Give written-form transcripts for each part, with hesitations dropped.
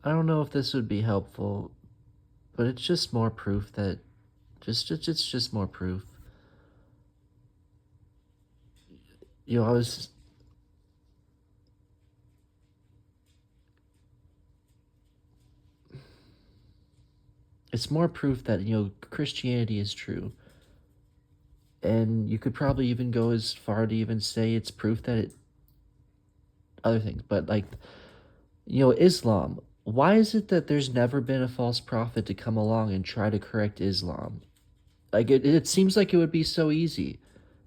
I don't know if this would be helpful, but it's just more proof that it's just more proof. You know, I was it's more proof that, Christianity is true. And you could probably even go as far to even say it's proof that other things, but like, Islam. Why is it that there's never been a false prophet to come along and try to correct Islam? Like it seems like it would be so easy.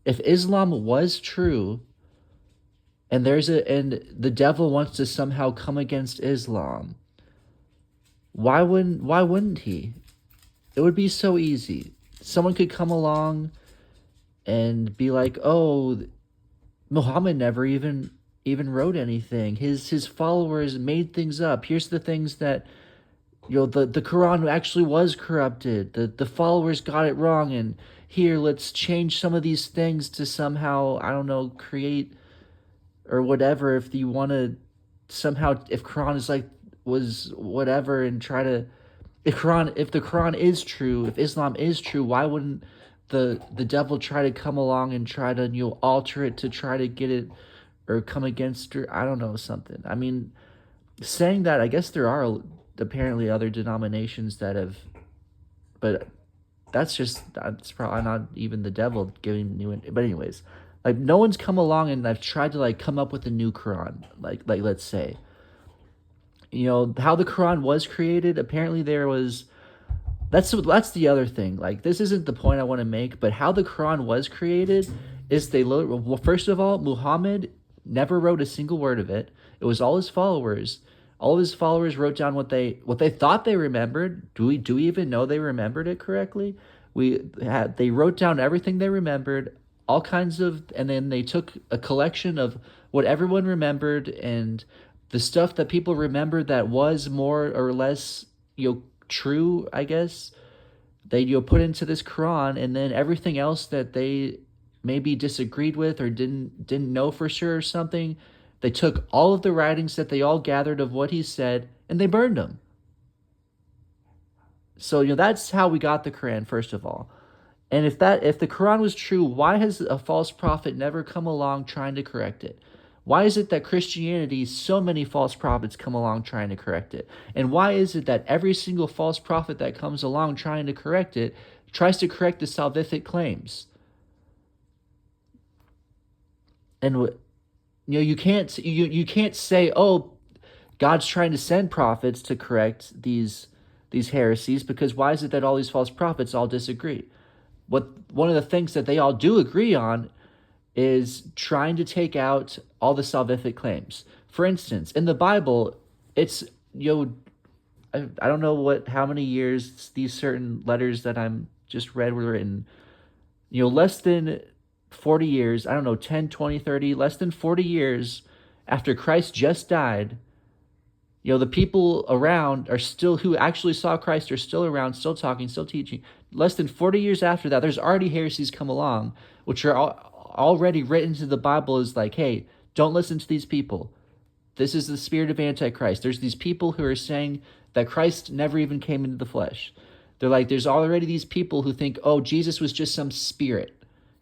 If Islam was true and the devil wants to somehow come against Islam, why wouldn't he? It would be so easy. Someone could come along and be like, "Oh, Muhammad never even wrote anything. His followers made things up. Here's the things that the Quran actually was corrupted. The followers got it wrong, and here let's change some of these things to somehow, I don't know, create or whatever. If you want to somehow, if Quran is like was whatever, and try to if the Quran is true, if Islam is true, why wouldn't the devil try to come along and try to alter it to try to get it or come against her? I don't know, something. I mean, saying that, I guess there are apparently other denominations that have, but that's probably not even the devil giving new. But anyways, like no one's come along and I've tried to like come up with a new Quran. Like let's say, how the Quran was created. Apparently there was. That's the other thing. Like this isn't the point I want to make, but how the Quran was created is well, first of all, Muhammad never wrote a single word of it. It was all his followers. All of his followers wrote down what they thought they remembered. Do we even know they remembered it correctly? They wrote down everything they remembered, all kinds of, and then they took a collection of what everyone remembered and the stuff that people remembered that was more or less true, I guess. They put into this Quran, and then everything else that they maybe disagreed with or didn't know for sure or something, they took all of the writings that they all gathered of what he said and they burned them. So that's how we got the Quran, first of all. And if the Quran was true, why has a false prophet never come along trying to correct it? Why is it that Christianity, so many false prophets come along trying to correct it? And why is it that every single false prophet that comes along trying to correct it tries to correct the salvific claims? And you can't say, "Oh, God's trying to send prophets to correct these heresies," because why is it that all these false prophets all disagree? One of the things that they all do agree on is trying to take out all the salvific claims. For instance, in the Bible, it's I don't know how many years these certain letters that I'm just read were written. Less than 40 years, I don't know, 10, 20, 30, less than 40 years after Christ just died, the people around are still, who actually saw Christ, are still around, still talking, still teaching. Less than 40 years after that, there's already heresies come along, which are already written into the Bible as like, hey, don't listen to these people. This is the spirit of Antichrist. There's these people who are saying that Christ never even came into the flesh. They're like, there's already these people who think, oh, Jesus was just some spirit.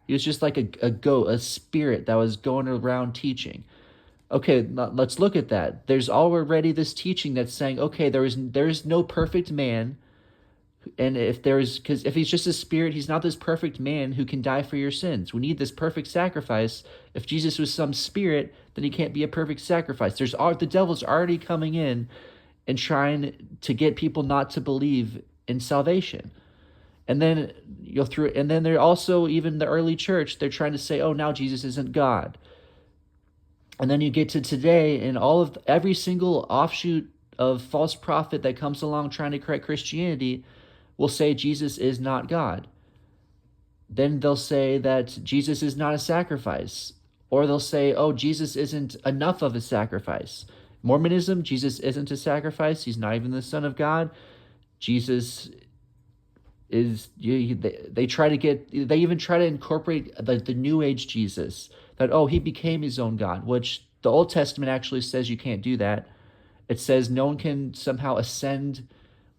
He was just like a spirit that was going around teaching. Okay, let's look at that. There's already this teaching that's saying, okay, there is no perfect man, and because if he's just a spirit, he's not this perfect man who can die for your sins. We need this perfect sacrifice. If Jesus was some spirit, then he can't be a perfect sacrifice. The devil's already coming in and trying to get people not to believe in salvation. And then and then they're also, even the early church, they're trying to say, oh, now Jesus isn't God. And then you get to today, and every single offshoot of false prophet that comes along trying to correct Christianity will say Jesus is not God. Then they'll say that Jesus is not a sacrifice. Or they'll say, oh, Jesus isn't enough of a sacrifice. Mormonism, Jesus isn't a sacrifice. He's not even the Son of God. Jesus is, they even try to incorporate the New Age Jesus. That, oh, he became his own God, which the Old Testament actually says you can't do that. It says no one can somehow ascend.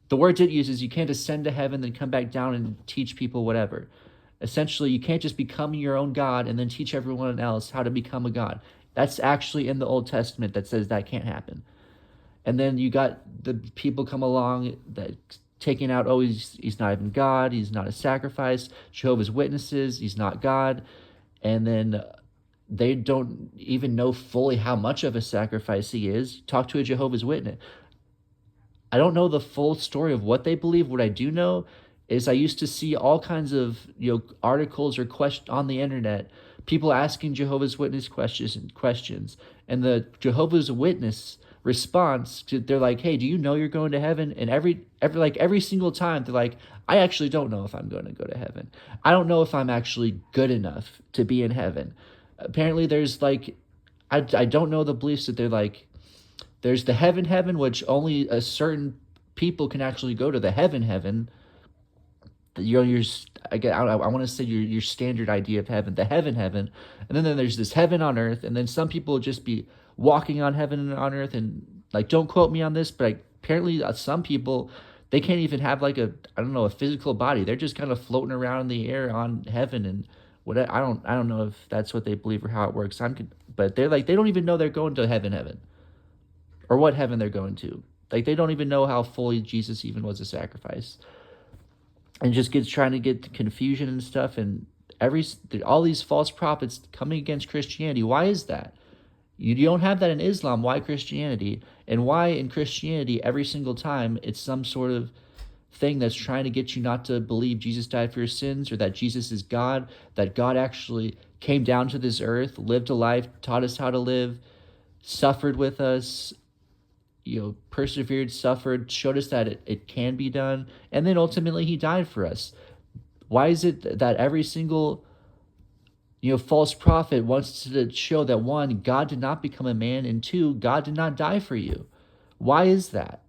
The words it uses, you can't ascend to heaven, then come back down and teach people whatever. Essentially, you can't just become your own God and then teach everyone else how to become a God. That's actually in the Old Testament that says that can't happen. And then you got the people come along that taking out, oh, he's not even God, he's not a sacrifice. Jehovah's Witnesses, he's not God. And then they don't even know fully how much of a sacrifice he is. Talk to a Jehovah's Witness. I don't know the full story of what they believe. What I do know is I used to see all kinds of articles or questions on the internet, people asking Jehovah's Witness questions, and the Jehovah's Witness response to, they're like, "Hey, do you know you're going to heaven?" And every single time they're like, "I actually don't know if I'm going to go to heaven. I don't know if I'm actually good enough to be in heaven." Apparently, there's like, I don't know the beliefs that they're like. There's the heaven, which only a certain people can actually go to the heaven. I want to say your standard idea of heaven, the heaven, and then there's this heaven on earth, and then some people will just be walking on heaven and on earth, and like, don't quote me on this, but apparently some people, they can't even have like a physical body. They're just kind of floating around in the air on heaven and what. I don't know if that's what they believe or how it works. But they're like, they don't even know they're going to heaven, or what heaven they're going to. Like, they don't even know how fully Jesus even was a sacrifice, and just trying to get confusion and stuff, and all these false prophets coming against Christianity. Why is that? You don't have that in Islam. Why Christianity? And why in Christianity every single time it's some sort of thing that's trying to get you not to believe Jesus died for your sins, or that Jesus is God, that God actually came down to this earth, lived a life, taught us how to live, suffered with us, persevered, suffered, showed us that it can be done, and then ultimately he died for us. Why is it that every single false prophet wants to show that, one, God did not become a man, and two, God did not die for you? Why is that?